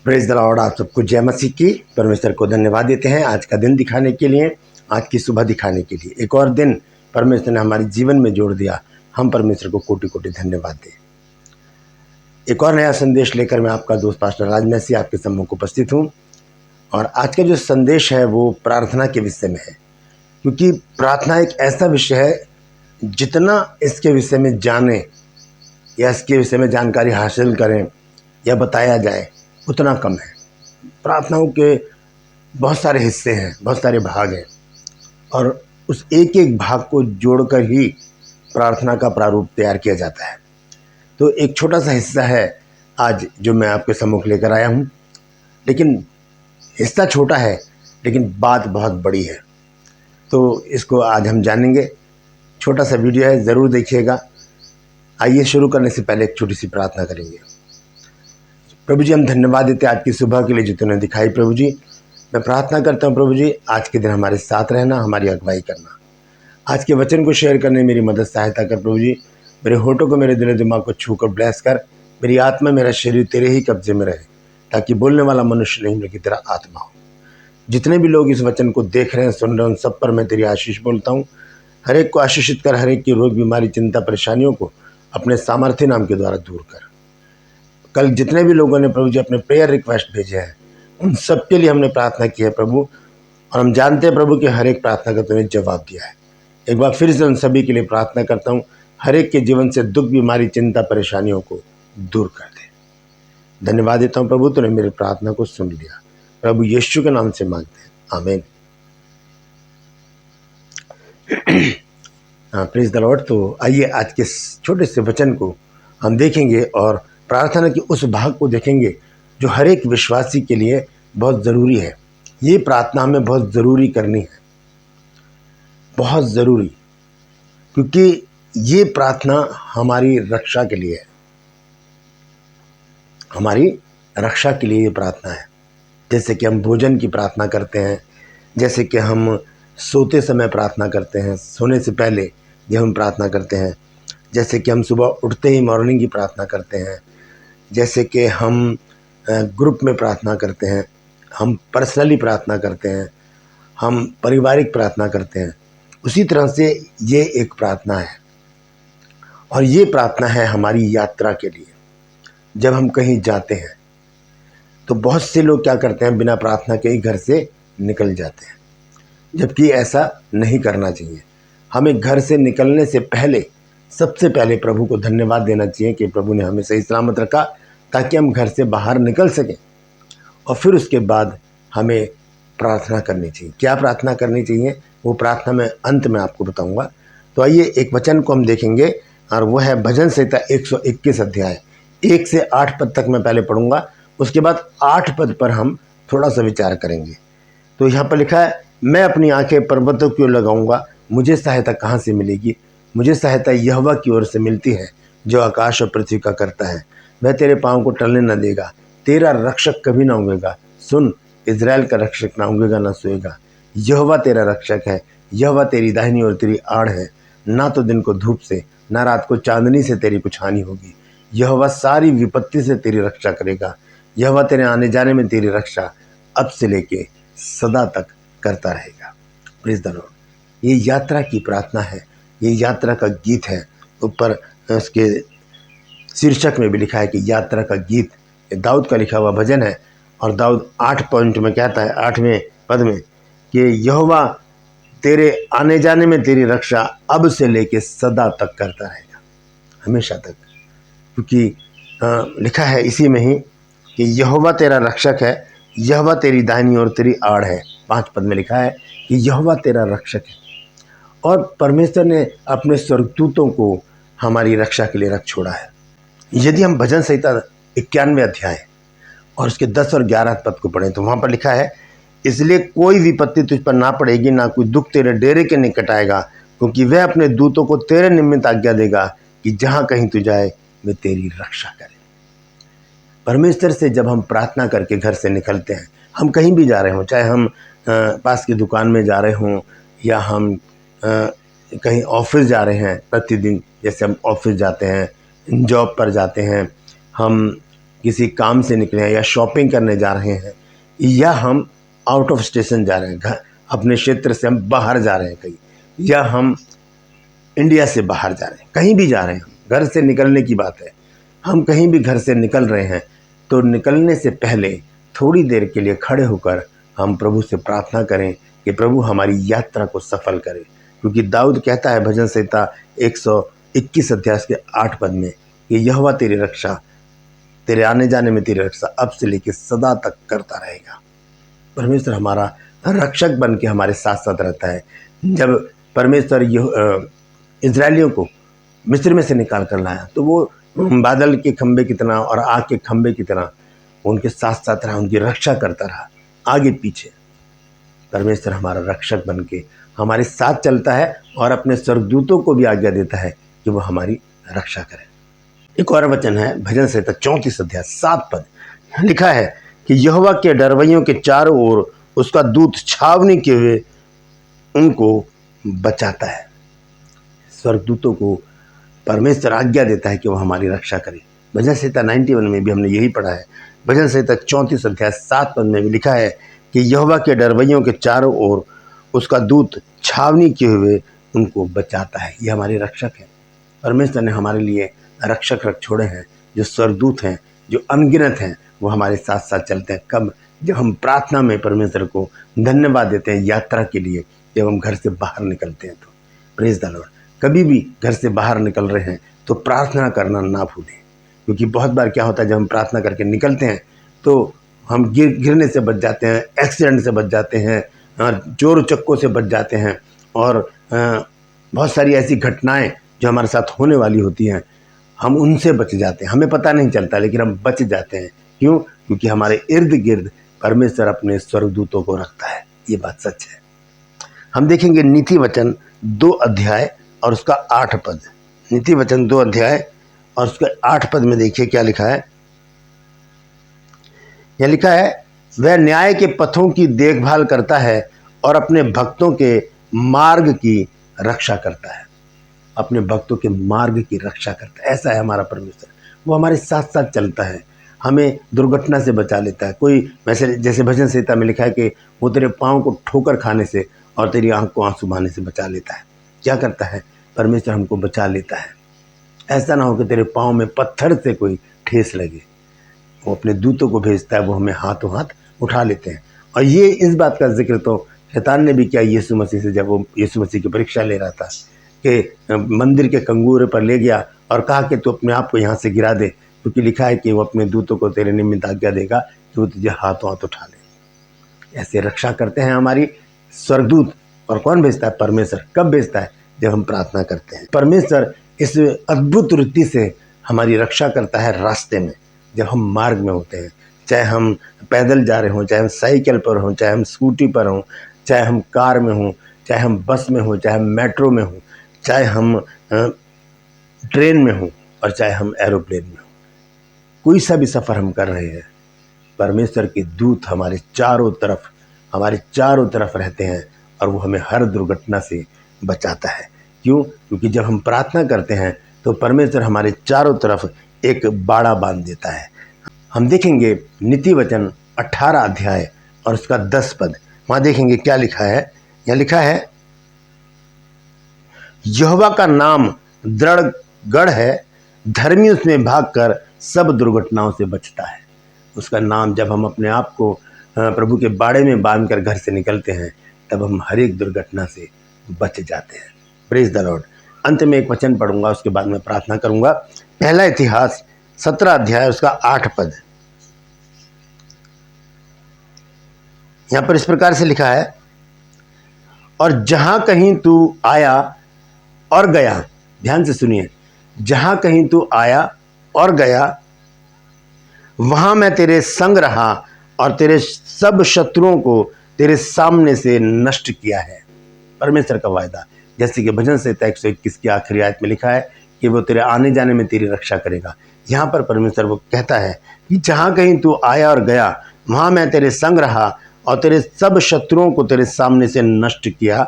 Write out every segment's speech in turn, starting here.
Praise the Lord. आप सबको जय मसीह की। परमेश्वर को धन्यवाद देते हैं आज का दिन दिखाने के लिए, आज की सुबह दिखाने के लिए। एक और दिन परमेश्वर ने हमारे जीवन में जोड़ दिया। हम परमेश्वर को कोटि कोटि धन्यवाद दें। एक और नया संदेश लेकर मैं आपका दोस्त पास्टर राज मसीह आपके सम्मुख उपस्थित हूँ। और आज का जो संदेश है वो प्रार्थना के विषय में है, क्योंकि प्रार्थना एक ऐसा विषय है जितना इसके विषय में जाने या इसके विषय में जानकारी हासिल करें या बताया जाए उतना कम है। प्रार्थनाओं के बहुत सारे हिस्से हैं, बहुत सारे भाग हैं, और उस एक एक भाग को जोड़कर ही प्रार्थना का प्रारूप तैयार किया जाता है। तो एक छोटा सा हिस्सा है आज जो मैं आपके सम्मुख लेकर आया हूँ, लेकिन हिस्सा छोटा है लेकिन बात बहुत बड़ी है। तो इसको आज हम जानेंगे। छोटा सा वीडियो है, ज़रूर देखिएगा। आइए शुरू करने से पहले एक छोटी सी प्रार्थना करेंगे। प्रभु जी, हम धन्यवाद देते हैं आज की सुबह के लिए जो तूने दिखाई। प्रभु जी, मैं प्रार्थना करता हूँ प्रभु जी, आज के दिन हमारे साथ रहना, हमारी अगुवाई करना। आज के वचन को शेयर करने मेरी मदद सहायता कर प्रभु जी। मेरे होठों को, मेरे दिल दिमाग को छू कर ब्लेस कर। मेरी आत्मा, मेरा शरीर तेरे ही कब्जे में रहे, ताकि बोलने वाला मनुष्य नहीं बल्कि तेरा आत्मा हो। जितने भी लोग इस वचन को देख रहे हैं, सुन रहे हैं, उन सब पर मैं तेरी आशीष बोलता हूँ। हर एक को आशीषित कर, हर एक की रोग बीमारी चिंता परेशानियों को अपने सामर्थ्य नाम के द्वारा दूर कर। कल जितने भी लोगों ने प्रभु जी अपने प्रेयर रिक्वेस्ट भेजे हैं, उन सब के लिए हमने प्रार्थना की है प्रभु, और हम जानते हैं प्रभु कि हर एक प्रार्थना का तुम्हें जवाब दिया है। एक बार फिर से उन सभी के लिए प्रार्थना करता हूँ, हर एक के जीवन से दुख बीमारी चिंता परेशानियों को दूर कर दे। धन्यवाद देता हूँ प्रभु, तूने मेरी प्रार्थना को सुन लिया। प्रभु यीशु के नाम से मांगते हैं, आमीन। Praise the Lord. तो आइए आज के छोटे से वचन को हम देखेंगे और प्रार्थना के उस भाग को देखेंगे जो हर एक विश्वासी के लिए बहुत ज़रूरी है। ये प्रार्थना हमें बहुत ज़रूरी करनी है, बहुत ज़रूरी, क्योंकि ये प्रार्थना हमारी रक्षा के लिए है। हमारी रक्षा के लिए ये प्रार्थना है। जैसे कि हम भोजन की प्रार्थना करते हैं, जैसे कि हम सोते समय प्रार्थना करते हैं, सोने से पहले जब हम प्रार्थना करते हैं, जैसे कि हम सुबह उठते ही मॉर्निंग की प्रार्थना करते हैं, जैसे कि हम ग्रुप में प्रार्थना करते हैं, हम पर्सनली प्रार्थना करते हैं, हम पारिवारिक प्रार्थना करते हैं, उसी तरह से ये एक प्रार्थना है। और ये प्रार्थना है हमारी यात्रा के लिए। जब हम कहीं जाते हैं तो बहुत से लोग क्या करते हैं, बिना प्रार्थना के ही घर से निकल जाते हैं, जबकि ऐसा नहीं करना चाहिए। हमें घर से निकलने से पहले सबसे पहले प्रभु को धन्यवाद देना चाहिए कि प्रभु ने हमें सही सलामत रखा, ताकि हम घर से बाहर निकल सकें। और फिर उसके बाद हमें प्रार्थना करनी चाहिए। क्या प्रार्थना करनी चाहिए वो प्रार्थना मैं अंत में आपको बताऊंगा। तो आइए एक वचन को हम देखेंगे, और वो है भजन संहिता 121 अध्याय 1 से 8 पद तक मैं पहले पढ़ूंगा। उसके बाद 8 पद पर हम थोड़ा सा विचार करेंगे। तो यहाँ पर लिखा है, मैं अपनी आंखें पर्वतों की ओर लगाऊंगा, मुझे सहायता कहाँ से मिलेगी? मुझे सहायता यहोवा की ओर से मिलती है, जो आकाश और पृथ्वी का करता है। वह तेरे पाँव को टलने न देगा, तेरा रक्षक कभी ना ऊँघेगा। सुन, इज़राइल का रक्षक ना ऊँघेगा ना सोएगा। यहोवा तेरा रक्षक है, यहोवा तेरी दाहिनी ओर तेरी आड़ है। ना तो दिन को धूप से, ना रात को चांदनी से तेरी कुछ हानि होगी। यहोवा सारी विपत्ति से तेरी रक्षा करेगा। यहोवा तेरे आने जाने में तेरी रक्षा अब से लेके सदा तक करता रहेगा। Praise the Lord. ये यात्रा की प्रार्थना है, ये यात्रा का गीत है। ऊपर उसके शीर्षक में भी लिखा है कि यात्रा का गीत। ये दाऊद का लिखा हुआ भजन है, और दाऊद 8 पॉइंट में कहता है, 8वें पद में, कि यहोवा तेरे आने जाने में तेरी रक्षा अब से लेके सदा तक करता रहेगा, हमेशा तक। क्योंकि लिखा है इसी में ही कि यहोवा तेरा रक्षक है, यहोवा तेरी दाहिनी ओर तेरी आड़ है। 5 पद में लिखा है कि यहोवा तेरा रक्षक है। और परमेश्वर ने अपने स्वर्गदूतों को हमारी रक्षा के लिए रख छोड़ा है। यदि हम भजन संहिता 91 अध्याय और उसके 10 और 11 पद को पढ़ें तो वहाँ पर लिखा है, इसलिए कोई विपत्ति तुझ पर ना पड़ेगी, ना कोई दुख तेरे डेरे के निकट आएगा, क्योंकि वह अपने दूतों को तेरे निमित्त आज्ञा देगा कि जहाँ कहीं तू जाए वे तेरी रक्षा करें। परमेश्वर से जब हम प्रार्थना करके घर से निकलते हैं, हम कहीं भी जा रहे हों, चाहे हम पास की दुकान में जा रहे हों या हम कहीं ऑफिस जा रहे हैं, प्रतिदिन जैसे हम ऑफिस जाते हैं, जॉब पर जाते हैं, हम किसी काम से निकले हैं या शॉपिंग करने जा रहे हैं या हम आउट ऑफ स्टेशन जा रहे हैं, घर अपने क्षेत्र से हम बाहर जा रहे हैं कहीं, या हम इंडिया से बाहर जा रहे हैं, कहीं भी जा रहे हैं, घर से निकलने की बात है, हम कहीं भी घर से निकल रहे हैं तो निकलने से पहले थोड़ी देर के लिए खड़े होकर हम प्रभु से प्रार्थना करें कि प्रभु हमारी यात्रा को सफल करें। क्योंकि दाऊद कहता है भजन संहिता 121 अध्याय के 8 पद में कि यहोवा तेरी रक्षा, तेरे आने जाने में तेरी रक्षा अब से लेकर सदा तक करता रहेगा। परमेश्वर हमारा रक्षक बन के हमारे साथ साथ रहता है। जब परमेश्वर इजरायलियों को मिस्र में से निकाल कर लाया तो वो बादल के खंभे की तरह और आग के खंभे की तरह उनके साथ साथ रहा, उनकी रक्षा करता रहा आगे पीछे। परमेश्वर हमारा रक्षक बन के हमारे साथ चलता है और अपने स्वर्गदूतों को भी आज्ञा देता है कि वो हमारी रक्षा करें। एक और वचन है भजन संहिता 34 अध्याय 7 पद, लिखा है कि यहोवा के डरवैयों के चारों ओर उसका दूत छावनी किए हुए उनको बचाता है। स्वर्गदूतों को परमेश्वर आज्ञा देता है कि वो हमारी रक्षा करें। भजन संहिता 91 में भी हमने यही पढ़ा है। भजन संहिता 34 अध्याय 7 पद में भी लिखा है कि यहोवा के डरवैयों के चारों ओर उसका दूत छावनी किए हुए उनको बचाता है। ये हमारे रक्षक हैं। परमेश्वर ने हमारे लिए रक्षक रख छोड़े हैं, जो स्वर्गदूत हैं, जो अनगिनत हैं, वो हमारे साथ साथ चलते हैं। कब? जब हम प्रार्थना में परमेश्वर को धन्यवाद देते हैं यात्रा के लिए, जब हम घर से बाहर निकलते हैं। तो प्रेज द लॉर्ड। कभी भी घर से बाहर निकल रहे हैं तो प्रार्थना करना ना भूलें, क्योंकि बहुत बार क्या होता है जब हम प्रार्थना करके निकलते हैं तो हम गिरने से बच जाते हैं, एक्सीडेंट से बच जाते हैं, चोर चक्कों से बच जाते हैं और बहुत सारी ऐसी घटनाएं जो हमारे साथ होने वाली होती हैं हम उनसे बच जाते हैं। हमें पता नहीं चलता लेकिन हम बच जाते हैं। क्यों? क्योंकि हमारे इर्द गिर्द परमेश्वर अपने स्वर्गदूतों को रखता है। ये बात सच है। हम देखेंगे नीति वचन 2 अध्याय और उसका 8 पद। नीति वचन 2 अध्याय और उसके 8 पद में देखिए क्या लिखा है। यह लिखा है, वह न्याय के पथों की देखभाल करता है और अपने भक्तों के मार्ग की रक्षा करता है। अपने भक्तों के मार्ग की रक्षा करता है। ऐसा है हमारा परमेश्वर। वो हमारे साथ साथ चलता है, हमें दुर्घटना से बचा लेता है। कोई वैसे जैसे भजन संहिता में लिखा है कि वो तेरे पाँव को ठोकर खाने से और तेरी आंख को आंसू बहाने से बचा लेता है। क्या करता है? परमेश्वर हमको बचा लेता है। ऐसा ना हो कि तेरे पाँव में पत्थर से कोई ठेस लगे। वो अपने दूतों को भेजता है, वो हमें हाथों हाथ उठा लेते हैं। और ये इस बात का जिक्र तो शैतान ने भी किया यीशु मसीह से, जब वो यीशु मसीह की परीक्षा ले रहा था कि मंदिर के कंगूरे पर ले गया और कहा कि तू अपने आप को यहाँ से गिरा दे, क्योंकि लिखा है कि वो अपने दूतों को तेरे निमित्त आज्ञा देगा कि वो तुझे हाथों हाथ उठा ले। ऐसे रक्षा करते हैं हमारी स्वर्गदूत। और कौन भेजता है? परमेश्वर। कब भेजता है? जब हम प्रार्थना करते हैं। परमेश्वर इस अद्भुत रीति से हमारी रक्षा करता है रास्ते में, जब हम मार्ग में होते हैं। चाहे हम पैदल जा रहे हों, चाहे हम साइकिल पर हों, चाहे हम स्कूटी पर हों, चाहे हम कार में हों, चाहे हम बस में हों, चाहे हम मेट्रो में हों, चाहे हम ट्रेन में हों और चाहे हम एरोप्लेन में हों, कोई सा भी सफ़र हम कर रहे हैं, परमेश्वर के दूत हमारे चारों तरफ रहते हैं और वो हमें हर दुर्घटना से बचाता है। क्यों? क्योंकि जब हम प्रार्थना करते हैं तो परमेश्वर हमारे चारों तरफ एक बाड़ा बांध देता है। हम देखेंगे नीति वचन 18 अध्याय और उसका 10 पद। वहाँ देखेंगे क्या लिखा है। यहाँ लिखा है, यहोवा का नाम दृढ़ गढ़ है, धर्मी उसमें भागकर सब दुर्घटनाओं से बचता है। उसका नाम, जब हम अपने आप को प्रभु के बाड़े में बांधकर घर से निकलते हैं तब हम हर एक दुर्घटना से बच जाते हैं। Praise the Lord. अंत में एक वचन पढ़ूंगा, उसके बाद मैं प्रार्थना करूंगा। पहला इतिहास 17 अध्याय उसका 8 पद। यहां पर इस प्रकार से लिखा है, और जहां कहीं तू आया और गया, ध्यान से सुनिए, जहां कहीं तू आया और गया वहां मैं तेरे संग रहा और तेरे सब शत्रुओं को तेरे सामने से नष्ट किया है। परमेश्वर का वायदा, जैसे कि भजन संहिता 121 की आखिरी आयत में लिखा है कि वो तेरे आने जाने में तेरी रक्षा करेगा। यहाँ पर परमेश्वर वो कहता है कि जहाँ कहीं तू आया और गया वहाँ मैं तेरे संग रहा और तेरे सब शत्रुओं को तेरे सामने से नष्ट किया।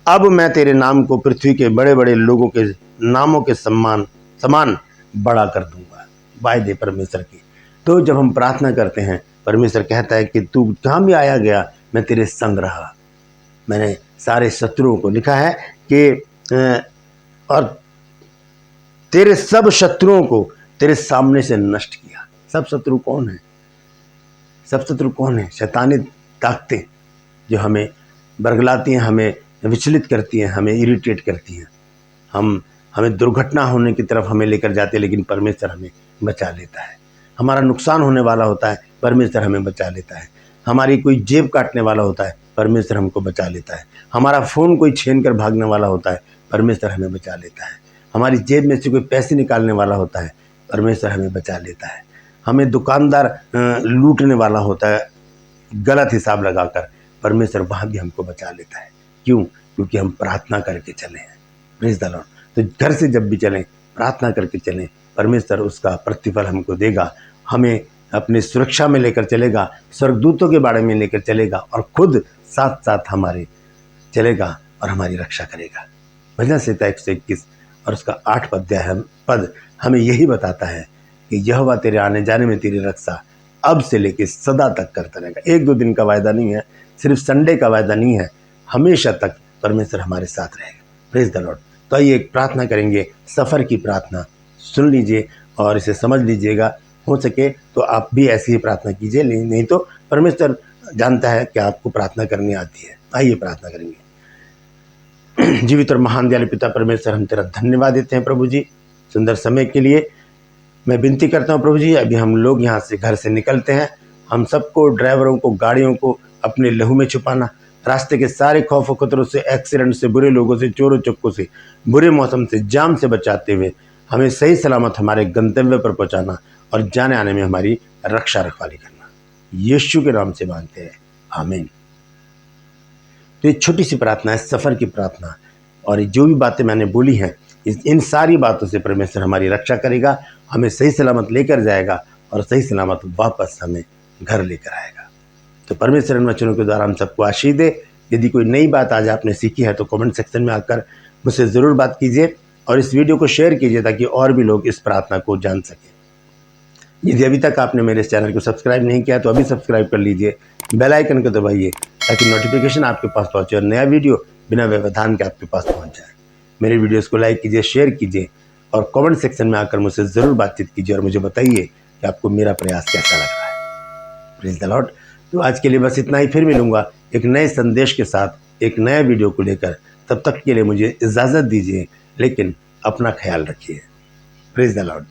अब मैं तेरे नाम को पृथ्वी के बड़े बड़े लोगों के नामों के समान बड़ा कर दूंगा। वायदे परमेश्वर की। तो जब हम प्रार्थना करते हैं, परमेश्वर कहता है कि तू जहाँ भी आया गया मैं तेरे संग रहा, मैंने सारे शत्रुओं को, लिखा है कि और तेरे सब शत्रुओं को तेरे सामने से नष्ट किया। सब शत्रु कौन है? सब शत्रु कौन है? शैतानी ताकतें जो हमें बरगलाती हैं, हमें विचलित करती हैं, हमें इरिटेट करती हैं, हमें दुर्घटना होने की तरफ हमें लेकर जाते हैं, लेकिन परमेश्वर हमें बचा लेता है। हमारा नुकसान होने वाला होता है, परमेश्वर हमें बचा लेता है। हमारी कोई जेब काटने वाला होता है, परमेश्वर हमको बचा लेता है। हमारा फ़ोन कोई छीन कर भागने वाला होता है, परमेश्वर हमें बचा लेता है। हमारी जेब में से कोई पैसे निकालने वाला होता है, परमेश्वर हमें बचा लेता है। हमें दुकानदार लूटने वाला होता है गलत हिसाब लगाकर, परमेश्वर वहाँ भी हमको बचा लेता है। क्यों? क्योंकि हम प्रार्थना करके चले हैं। Praise the Lord. तो घर से जब भी चलें, प्रार्थना करके चलें, परमेश्वर उसका प्रतिफल हमको देगा, हमें अपनी सुरक्षा में लेकर चलेगा, स्वर्गदूतों के बारे में लेकर चलेगा और खुद साथ साथ हमारे चलेगा और हमारी रक्षा करेगा। भजन संहिता 121 और उसका 8 पद हमें यही बताता है कि यहोवा तेरे आने जाने में तेरी रक्षा अब से लेकर सदा तक करता रहेगा। 1-2 दिन का वायदा नहीं है, सिर्फ संडे का वायदा नहीं है, हमेशा तक परमेश्वर हमारे साथ रहेगा। Praise the Lord. तो आइए एक प्रार्थना करेंगे, सफ़र की प्रार्थना सुन लीजिए और इसे समझ लीजिएगा। हो सके तो आप भी ऐसी ही प्रार्थना कीजिए, नहीं तो परमेश्वर जानता है कि आपको प्रार्थना करनी आती है। आइए प्रार्थना करेंगे। जीवित और महान दयालु पिता परमेश्वर, हम तेरा धन्यवाद देते हैं प्रभु जी सुंदर समय के लिए। मैं विनती करता हूँ प्रभु जी, अभी हम लोग यहाँ से घर से निकलते हैं, हम सबको, ड्राइवरों को, गाड़ियों को अपने लहू में छुपाना, रास्ते के सारे खौफ और खतरों से, एक्सीडेंट से, बुरे लोगों से, चोरों चक्कों से, बुरे मौसम से, जाम से बचाते हुए हमें सही सलामत हमारे गंतव्य पर पहुँचाना और जाने आने में हमारी रक्षा रखवाली करना, यीशु के नाम से मांगते हैं, आमीन। तो ये छोटी सी प्रार्थना है, सफ़र की प्रार्थना, और जो भी बातें मैंने बोली हैं इन सारी बातों से परमेश्वर हमारी रक्षा करेगा, हमें सही सलामत लेकर जाएगा और सही सलामत वापस हमें घर लेकर आएगा। तो परमेश्वर इन वचनों के द्वारा हम सबको आशीष दे। यदि कोई नई बात आज आपने सीखी है तो कमेंट सेक्शन में आकर मुझसे ज़रूर बात कीजिए और इस वीडियो को शेयर कीजिए ताकि और भी लोग इस प्रार्थना को जान सकें। यदि अभी तक आपने मेरे इस चैनल को सब्सक्राइब नहीं किया तो अभी सब्सक्राइब कर लीजिए, बेल आइकन को दबाइए ताकि नोटिफिकेशन आपके पास पहुँचे और नया वीडियो बिना व्यवधान के आपके पास पहुँच जाए। मेरे वीडियोस को लाइक कीजिए, शेयर कीजिए और कमेंट सेक्शन में आकर मुझसे ज़रूर बातचीत कीजिए और मुझे बताइए कि आपको मेरा प्रयास कैसा लग रहा है। Praise the Lord. तो आज के लिए बस इतना ही, फिर मिलूंगा एक नए संदेश के साथ, एक नया वीडियो को लेकर। तब तक के लिए मुझे इजाज़त दीजिए, लेकिन अपना ख्याल रखिए। Praise the Lord.